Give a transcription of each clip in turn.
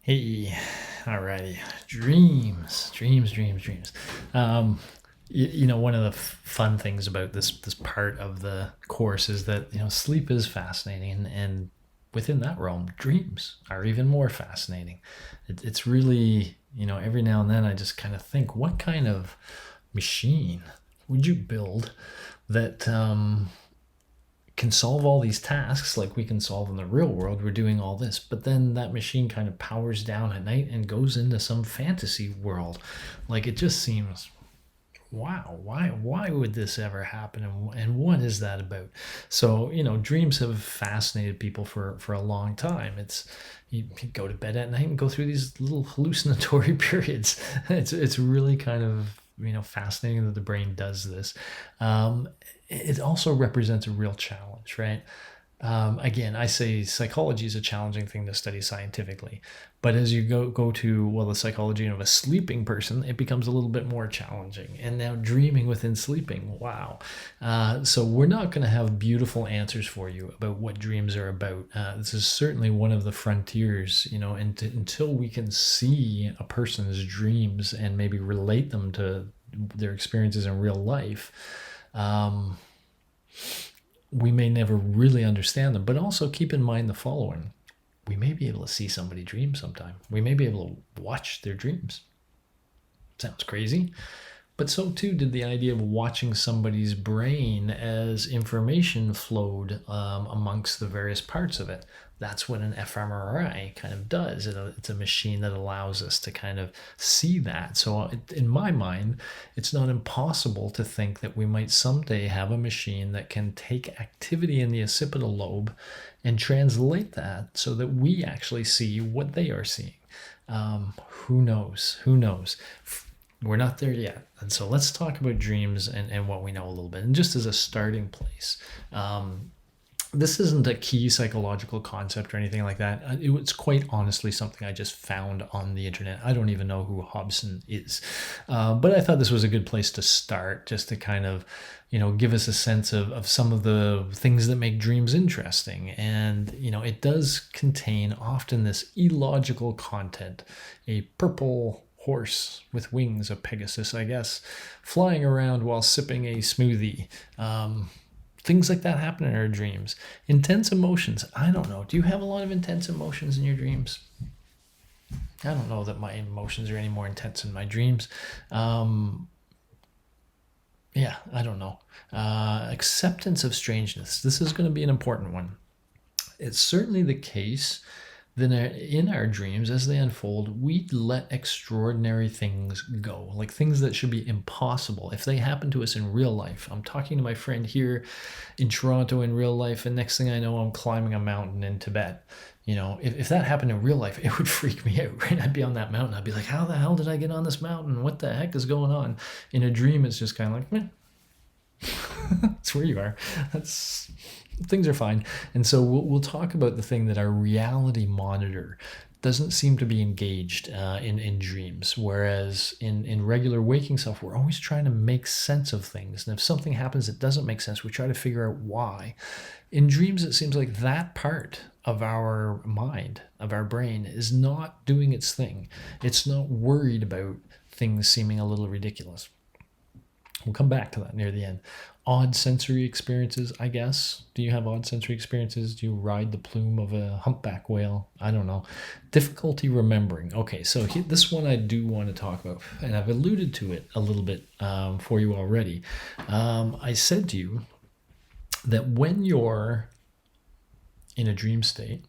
Hey, alrighty. Dreams. Um, one of the fun things about this part of the course is that sleep is fascinating, and within that realm, dreams are even more fascinating. It's really every now and then I just kind of think, what kind of machine would you build that can solve all these tasks like we can solve in the real world. We're doing all this, but then that machine kind of powers down at night and goes into some fantasy world. Like, it just seems, wow, why would this ever happen, and what is that about? So dreams have fascinated people for a long time. It's you go to bed at night and go through these little hallucinatory periods. It's really kind of fascinating that the brain does this. It also represents a real challenge, right? Again, I say psychology is a challenging thing to study scientifically, but as you go to, well, the psychology of a sleeping person, it becomes a little bit more challenging. And now dreaming within sleeping, wow. So we're not going to have beautiful answers for you about what dreams are about. This is certainly one of the frontiers, and until we can see a person's dreams and maybe relate them to their experiences in real life. We may never really understand them, but also keep in mind the following. We may be able to see somebody dream sometime. We may be able to watch their dreams. Sounds crazy, but so too did the idea of watching somebody's brain as information flowed amongst the various parts of it. That's what an fMRI kind of does. It's a machine that allows us to kind of see that. So in my mind, it's not impossible to think that we might someday have a machine that can take activity in the occipital lobe and translate that so that we actually see what they are seeing. Who knows? Who knows? We're not there yet. And so let's talk about dreams and what we know a little bit. And just as a starting place, this isn't a key psychological concept or anything like that. It's quite honestly something I just found on the internet. I don't even know who Hobson is. But I thought this was a good place to start, just to kind of, give us a sense of some of the things that make dreams interesting. And, it does contain often this illogical content, a purple horse with wings, a Pegasus, I guess, flying around while sipping a smoothie. Things like that happen in our dreams. Intense emotions. I don't know. Do you have a lot of intense emotions in your dreams? I don't know that my emotions are any more intense in my dreams. Yeah, I don't know. Acceptance of strangeness. This is going to be an important one. It's certainly the case then in our dreams, as they unfold, we let extraordinary things go, like things that should be impossible. If they happen to us in real life, I'm talking to my friend here in Toronto in real life, and next thing I know, I'm climbing a mountain in Tibet. If that happened in real life, it would freak me out, right? I'd be on that mountain. I'd be like, how the hell did I get on this mountain? What the heck is going on? In a dream, it's just kind of like, meh. That's where you are. Things are fine. And so we'll talk about the thing that our reality monitor doesn't seem to be engaged in dreams, whereas in regular waking self, we're always trying to make sense of things. And if something happens that doesn't make sense, we try to figure out why. In dreams, it seems like that part of our mind, of our brain, is not doing its thing. It's not worried about things seeming a little ridiculous. We'll come back to that near the end. Odd sensory experiences, I guess. Do you have odd sensory experiences? Do you ride the plume of a humpback whale? I don't know. Difficulty remembering. Okay, so this one I do want to talk about, and I've alluded to it a little bit for you already. I said to you that when you're in a dream state,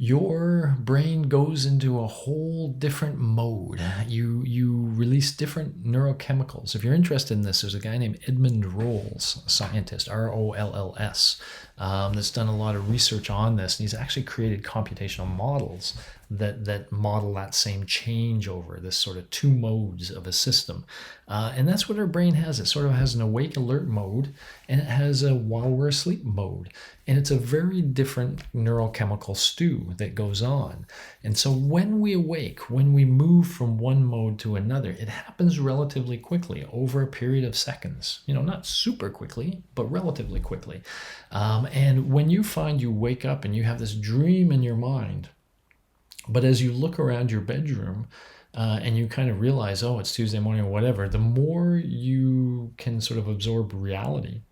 your brain goes into a whole different mode. You release different neurochemicals. If you're interested in this, there's a guy named Edmund Rolls, a scientist, Rolls, that's done a lot of research on this, and he's actually created computational models that model that same changeover, this sort of two modes of a system. And that's what our brain has. It sort of has an awake alert mode, and it has a while we're asleep mode. And it's a very different neurochemical stew that goes on. And so when we awake, when we move from one mode to another, it happens relatively quickly over a period of seconds. Not super quickly, but relatively quickly. And when you find you wake up and you have this dream in your mind, But as you look around your bedroom and you kind of realize, oh, it's Tuesday morning or whatever, the more you can sort of absorb reality,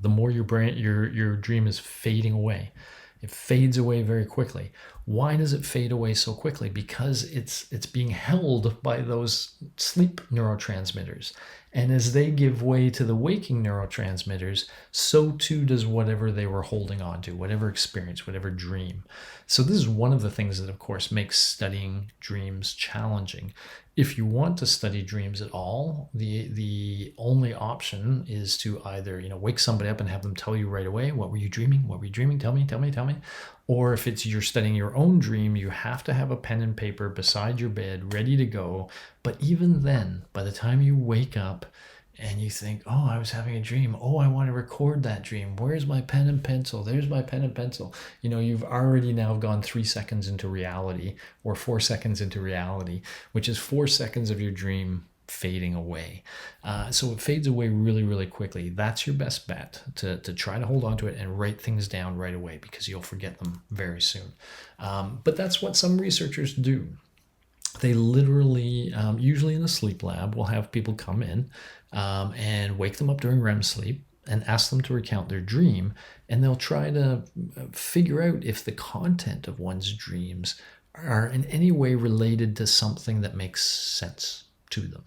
the more your dream is fading away. It fades away very quickly. Why does it fade away so quickly? Because it's being held by those sleep neurotransmitters. And as they give way to the waking neurotransmitters, so too does whatever they were holding on to, whatever experience, whatever dream. So this is one of the things that, of course, makes studying dreams challenging. If you want to study dreams at all, the only option is to either wake somebody up and have them tell you right away, what were you dreaming? What were you dreaming? Tell me. Or if it's you're studying your own dream, you have to have a pen and paper beside your bed ready to go. But even then, by the time you wake up and you think, oh, I was having a dream. Oh, I want to record that dream. Where's my pen and pencil? There's my pen and pencil. You've already now gone 3 seconds into reality, or 4 seconds into reality, which is 4 seconds of your dream fading away. So it fades away really, really quickly. That's your best bet, to try to hold on to it and write things down right away, because you'll forget them very soon. But that's what some researchers do. They literally, usually in the sleep lab, will have people come in and wake them up during REM sleep and ask them to recount their dream. And they'll try to figure out if the content of one's dreams are in any way related to something that makes sense to them.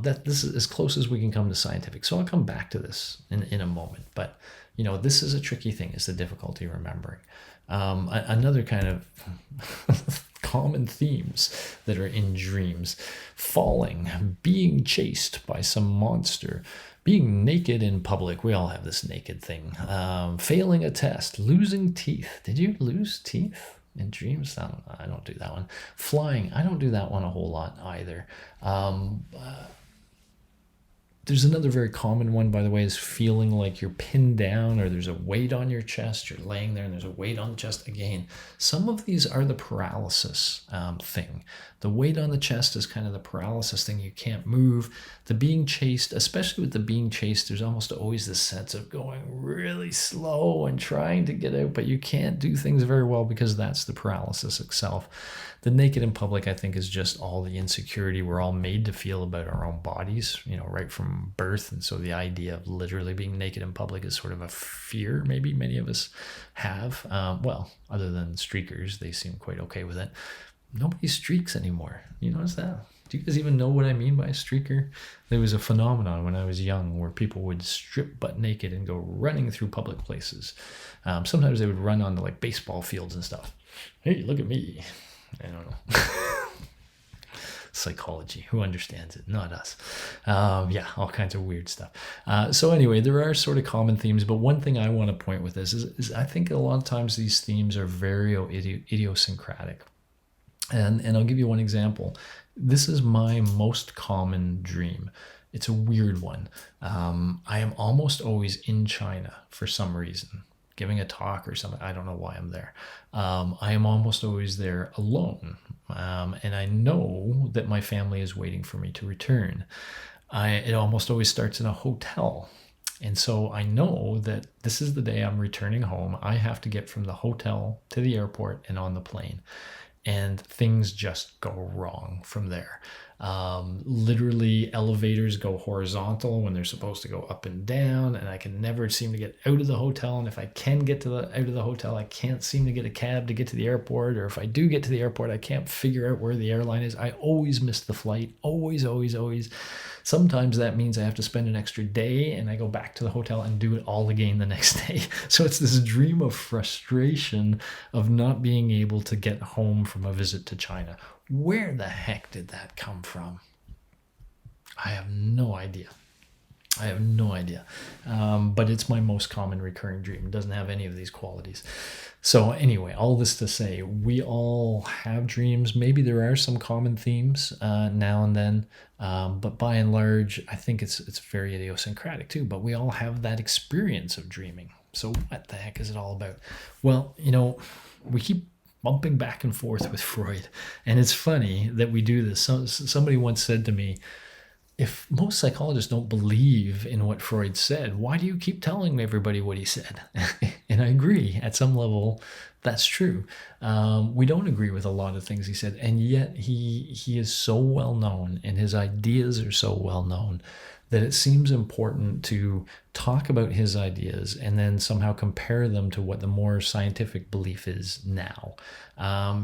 This is as close as we can come to scientific. So I'll come back to this in a moment. But, this is a tricky thing, is the difficulty remembering. Another kind of common themes that are in dreams: falling, being chased by some monster, being naked in public. We all have this naked thing. Failing a test, losing teeth. Did you lose teeth in dreams? I don't do that one. Flying, I don't do that one a whole lot either. There's another very common one, by the way, is feeling like you're pinned down, or there's a weight on your chest. You're laying there and there's a weight on the chest. Again, some of these are the paralysis thing. The weight on the chest is kind of the paralysis thing. You can't move. The being chased, especially with the being chased, there's almost always this sense of going really slow and trying to get out, but you can't do things very well because that's the paralysis itself. The naked in public, I think, is just all the insecurity we're all made to feel about our own bodies, right from birth. And so the idea of literally being naked in public is sort of a fear maybe many of us have. Well, other than streakers, they seem quite okay with it. Nobody streaks anymore. You notice that? Do you guys even know what I mean by a streaker? There was a phenomenon when I was young where people would strip butt naked and go running through public places. Sometimes they would run onto like baseball fields and stuff. Hey, look at me. I don't know. Psychology. Who understands it? Not us. Yeah, all kinds of weird stuff. So anyway, there are sort of common themes, but one thing I want to point with this is I think a lot of times these themes are very idiosyncratic. And I'll give you one example. This is my most common dream. It's a weird one. I am almost always in China for some reason, giving a talk or something. I don't know why I'm there. I am almost always there alone. And I know that my family is waiting for me to return. It almost always starts in a hotel. And so I know that this is the day I'm returning home. I have to get from the hotel to the airport and on the plane. And things just go wrong from there. Literally, elevators go horizontal when they're supposed to go up and down, and I can never seem to get out of the hotel. And if I can get out of the hotel, I can't seem to get a cab to get to the airport. Or if I do get to the airport, I can't figure out where the airline is. I always miss the flight. Always, always, always. Sometimes that means I have to spend an extra day and I go back to the hotel and do it all again the next day. So it's this dream of frustration of not being able to get home from a visit to China. Where the heck did that come from? I have no idea. But it's my most common recurring dream. It doesn't have any of these qualities. So anyway, all this to say, we all have dreams. Maybe there are some common themes now and then, but by and large, I think it's very idiosyncratic too. But we all have that experience of dreaming. So what the heck is it all about? Well, we keep bumping back and forth with Freud, and it's funny that we do this. Somebody once said to me, if most psychologists don't believe in what Freud said, why do you keep telling everybody what he said? And I agree, at some level, that's true. We don't agree with a lot of things he said, and yet he is so well known, and his ideas are so well known that it seems important to talk about his ideas and then somehow compare them to what the more scientific belief is now.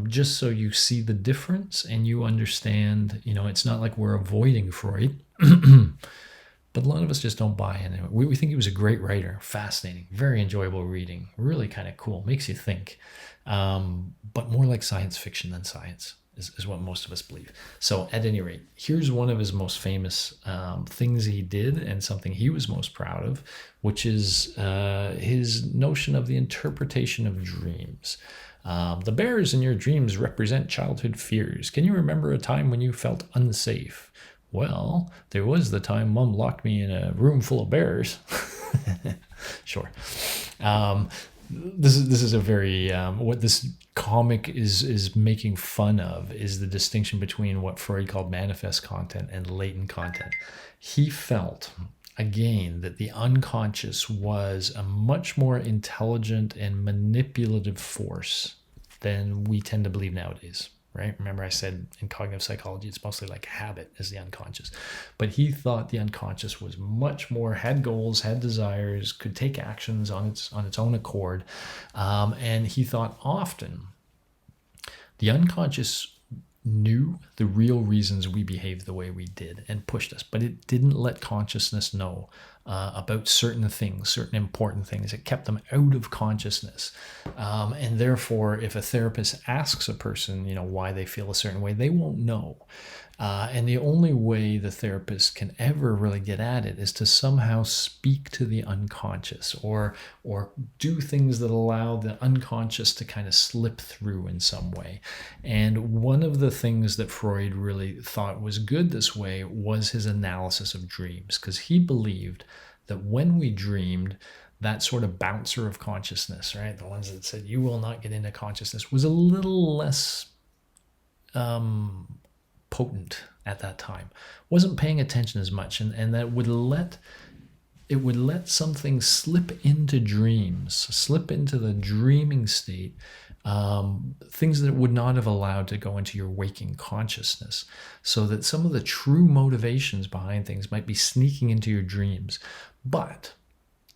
Just so you see the difference and you understand, it's not like we're avoiding Freud, but a lot of us just don't buy in. We think he was a great writer, fascinating, very enjoyable reading, really kind of cool, makes you think, but more like science fiction than science. Is what most of us believe. So at any rate, here's one of his most famous things he did and something he was most proud of, which is his notion of the interpretation of dreams. The bears in your dreams represent childhood fears. Can you remember a time when you felt unsafe? Well, there was the time Mom locked me in a room full of bears. Sure. This is a very what this comic is making fun of is the distinction between what Freud called manifest content and latent content. He felt, again, that the unconscious was a much more intelligent and manipulative force than we tend to believe nowadays. Right? Remember I said in cognitive psychology, it's mostly like habit is the unconscious. But he thought the unconscious was much more, had goals, had desires, could take actions on its own accord. And he thought often the unconscious knew the real reasons we behaved the way we did and pushed us, but it didn't let consciousness know about certain things, certain important things. It kept them out of consciousness. And therefore, if a therapist asks a person, why they feel a certain way, they won't know. And the only way the therapist can ever really get at it is to somehow speak to the unconscious or do things that allow the unconscious to kind of slip through in some way. And one of the things that Freud really thought was good this way was his analysis of dreams, because he believed that when we dreamed, that sort of bouncer of consciousness, right, the ones that said you will not get into consciousness, was a little less potent at that time, wasn't paying attention as much, and that would let something slip into dreams, slip into the dreaming state, things that it would not have allowed to go into your waking consciousness, so that some of the true motivations behind things might be sneaking into your dreams, but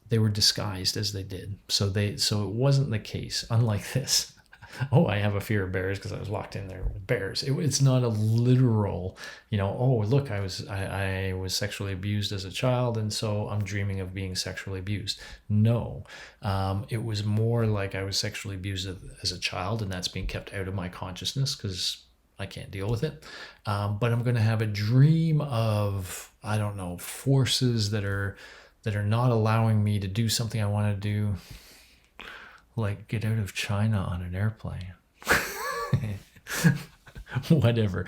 they were disguised as they did. So it wasn't the case, unlike this. Oh, I have a fear of bears because I was locked in there with bears. It's not a literal, oh, look, I was sexually abused as a child, and so I'm dreaming of being sexually abused. No, it was more like I was sexually abused as a child, and that's being kept out of my consciousness because I can't deal with it. But I'm going to have a dream of, I don't know, forces that are not allowing me to do something I want to do. Like get out of China on an airplane. Whatever.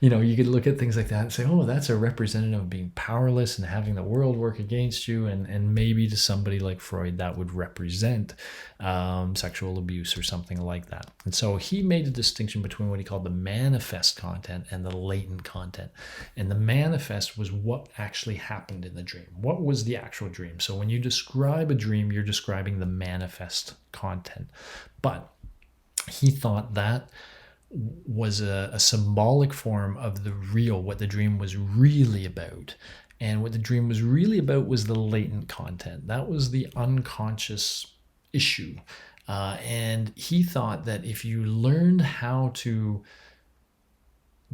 You could look at things like that and say, oh, that's a representative of being powerless and having the world work against you. And maybe to somebody like Freud, that would represent sexual abuse or something like that. And so he made a distinction between what he called the manifest content and the latent content. And the manifest was what actually happened in the dream. What was the actual dream? So when you describe a dream, you're describing the manifest content. But he thought that was a symbolic form of the real, what the dream was really about. And what the dream was really about was the latent content. That was the unconscious issue. And he thought that if you learned how to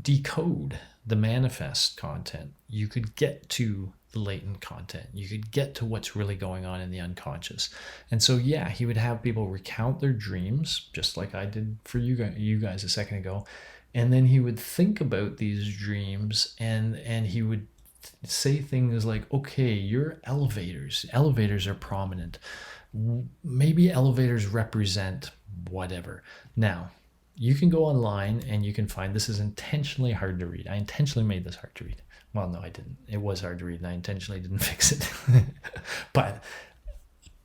decode the manifest content, you could get to the latent content. You could get to what's really going on in the unconscious. And so, yeah, he would have people recount their dreams, just like I did for you guys a second ago. And then he would think about these dreams and he would say things like, okay, your elevators are prominent. Maybe elevators represent whatever. Now, you can go online and you can find this is intentionally hard to read. I intentionally made this hard to read. Well, no, I didn't. It was hard to read and I intentionally didn't fix it. But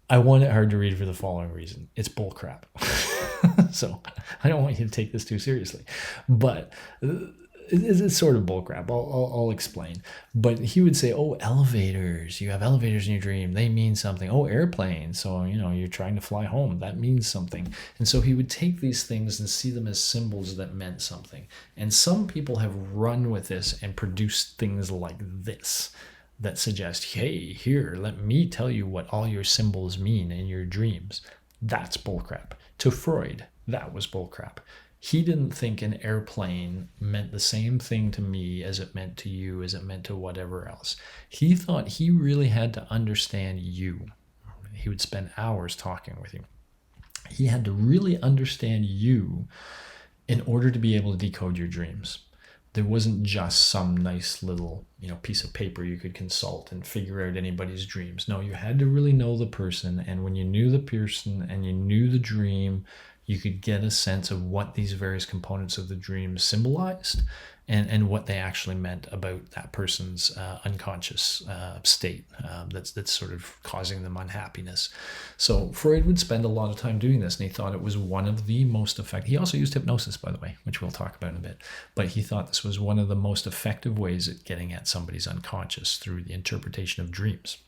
I want it hard to read for the following reason. It's bullcrap. So I don't want you to take this too seriously. But it's sort of bullcrap. I'll explain. But he would say, oh, elevators. You have elevators in your dream. They mean something. Oh, airplanes. So, you're trying to fly home. That means something. And so he would take these things and see them as symbols that meant something. And some people have run with this and produced things like this that suggest, hey, here, let me tell you what all your symbols mean in your dreams. That's bullcrap. To Freud, that was bullcrap. He didn't think an airplane meant the same thing to me as it meant to you, as it meant to whatever else. He thought he really had to understand you. He would spend hours talking with you. He had to really understand you in order to be able to decode your dreams. There wasn't just some nice little, piece of paper you could consult and figure out anybody's dreams. No, you had to really know the person. And when you knew the person and you knew the dream, you could get a sense of what these various components of the dream symbolized and what they actually meant about that person's unconscious state that's sort of causing them unhappiness. So Freud would spend a lot of time doing this, and he thought it was one of the most effective. He also used hypnosis, by the way, which we'll talk about in a bit. But he thought this was one of the most effective ways at getting at somebody's unconscious through the interpretation of dreams,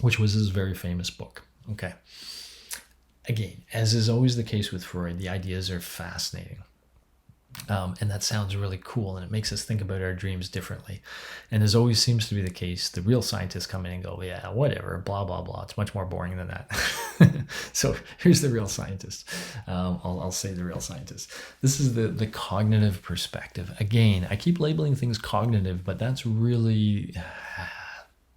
which was his very famous book. Okay. Again, as is always the case with Freud, the ideas are fascinating. And that sounds really cool, and it makes us think about our dreams differently. And as always seems to be the case, the real scientists come in and go, yeah, whatever, blah, blah, blah. It's much more boring than that. So here's the real scientist. I'll say the real scientist. This is the cognitive perspective. Again, I keep labeling things cognitive, but that's really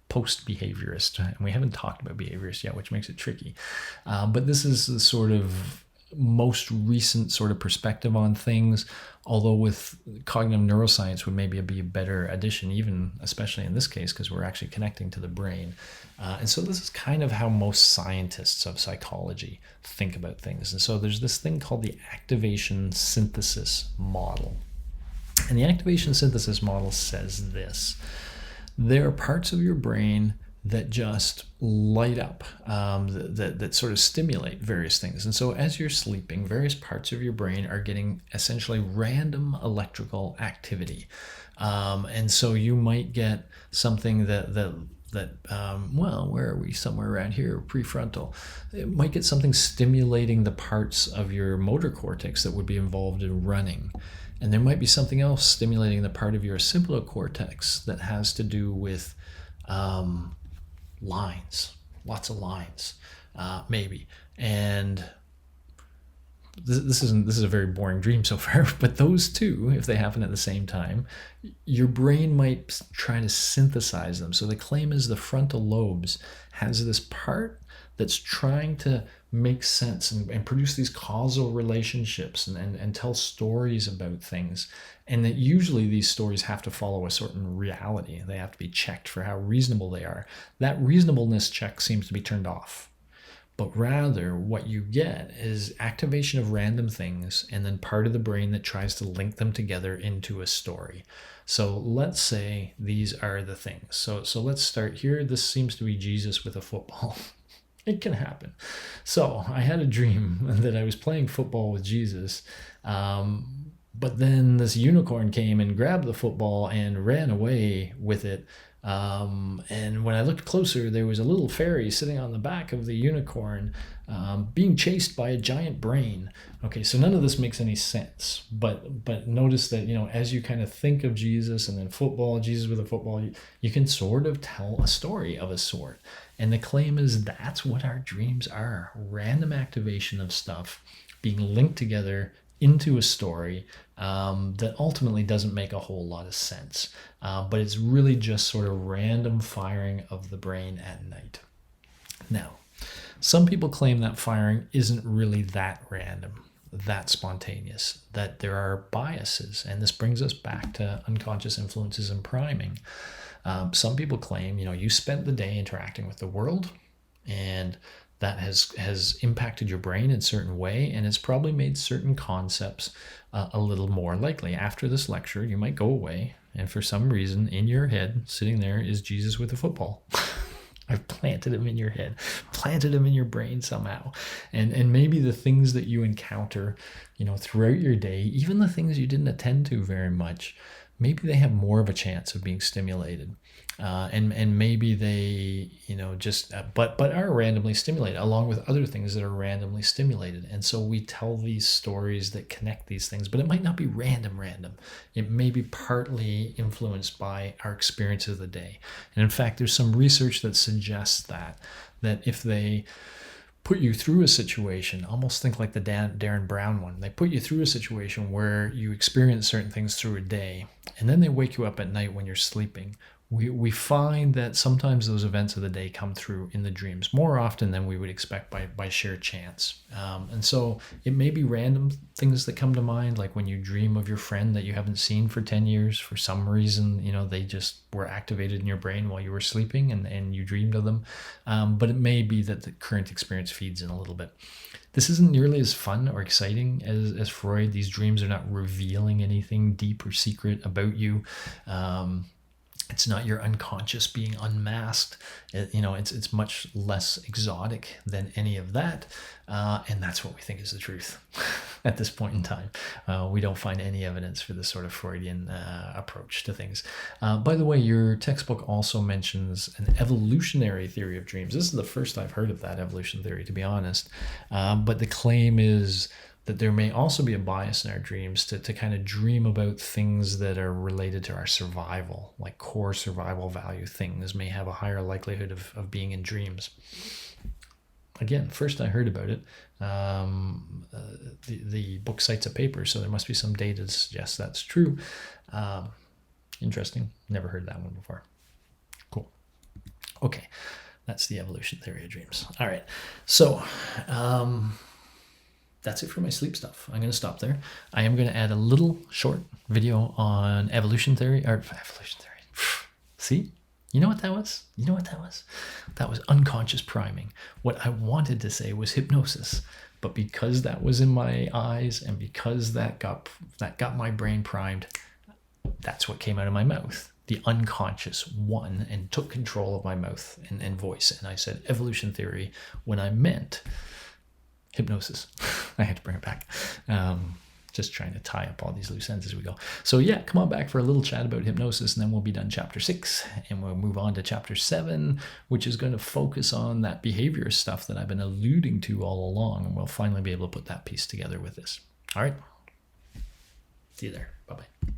post-behaviorist, and we haven't talked about behaviorists yet, which makes it tricky. But this is the sort of most recent sort of perspective on things, although with cognitive neuroscience would maybe be a better addition, even especially in this case, because we're actually connecting to the brain. And so this is kind of how most scientists of psychology think about things. And so there's this thing called the activation synthesis model. And the activation synthesis model says this: there are parts of your brain that just light up, that sort of stimulate various things. And so as you're sleeping, various parts of your brain are getting essentially random electrical activity. And so you might get something that where are we? Somewhere around here, prefrontal. It might get something stimulating the parts of your motor cortex that would be involved in running. And there might be something else stimulating the part of your occipital cortex that has to do with lines, lots of lines, maybe. And this is a very boring dream so far, but those two, if they happen at the same time, your brain might try to synthesize them. So the claim is the frontal lobes has this part that's trying to make sense and produce these causal relationships and tell stories about things. And that usually these stories have to follow a certain reality. They have to be checked for how reasonable they are. That reasonableness check seems to be turned off. But rather, what you get is activation of random things and then part of the brain that tries to link them together into a story. So let's say these are the things. So let's start here. This seems to be Jesus with a football. It can happen. So I had a dream that I was playing football with Jesus, but then this unicorn came and grabbed the football and ran away with it. And when I looked closer, there was a little fairy sitting on the back of the unicorn, being chased by a giant brain. Okay, so none of this makes any sense, but notice that, as you kind of think of Jesus and then football, Jesus with a football, you can sort of tell a story of a sort. And the claim is that's what our dreams are: random activation of stuff being linked together into a story that ultimately doesn't make a whole lot of sense. But it's really just sort of random firing of the brain at night. Now, some people claim that firing isn't really that random, that spontaneous, that there are biases. And this brings us back to unconscious influences and priming. Some people claim, you spent the day interacting with the world, and that has impacted your brain in a certain way, and it's probably made certain concepts a little more likely. After this lecture, you might go away, and for some reason in your head, sitting there is Jesus with a football. I've planted him in your head, planted him in your brain somehow. And maybe the things that you encounter, throughout your day, even the things you didn't attend to very much, maybe they have more of a chance of being stimulated. And maybe they, just but are randomly stimulated along with other things that are randomly stimulated. And so we tell these stories that connect these things, but it might not be random. It may be partly influenced by our experience of the day. And in fact, there's some research that suggests that if they put you through a situation, almost think like the Darren Brown one. They put you through a situation where you experience certain things through a day, and then they wake you up at night when you're sleeping. We find that sometimes those events of the day come through in the dreams more often than we would expect by sheer chance. And so it may be random things that come to mind, like when you dream of your friend that you haven't seen for 10 years. For some reason, they just were activated in your brain while you were sleeping and you dreamed of them. But it may be that the current experience feeds in a little bit. This isn't nearly as fun or exciting as Freud. These dreams are not revealing anything deep or secret about you. It's not your unconscious being unmasked. It's much less exotic than any of that. And that's what we think is the truth at this point in time. We don't find any evidence for this sort of Freudian approach to things. By the way, your textbook also mentions an evolutionary theory of dreams. This is the first I've heard of that evolution theory, to be honest. But the claim is that there may also be a bias in our dreams to kind of dream about things that are related to our survival, like core survival value things may have a higher likelihood of being in dreams. Again, first I heard about it. The book cites a paper, so there must be some data to suggest that's true. Interesting. Never heard that one before. Cool. Okay, that's the evolution theory of dreams. All right, so that's it for my sleep stuff. I'm going to stop there. I am going to add a little short video on evolution theory. See? You know what that was? That was unconscious priming. What I wanted to say was hypnosis. But because that was in my eyes and because that got my brain primed, that's what came out of my mouth. The unconscious won and took control of my mouth and voice. And I said evolution theory when I meant hypnosis. I had to bring it back. Just trying to tie up all these loose ends as we go. So yeah, come on back for a little chat about hypnosis, and then we'll be done chapter 6, and we'll move on to chapter 7, which is going to focus on that behavior stuff that I've been alluding to all along, and we'll finally be able to put that piece together with this. All right. See you there. Bye-bye.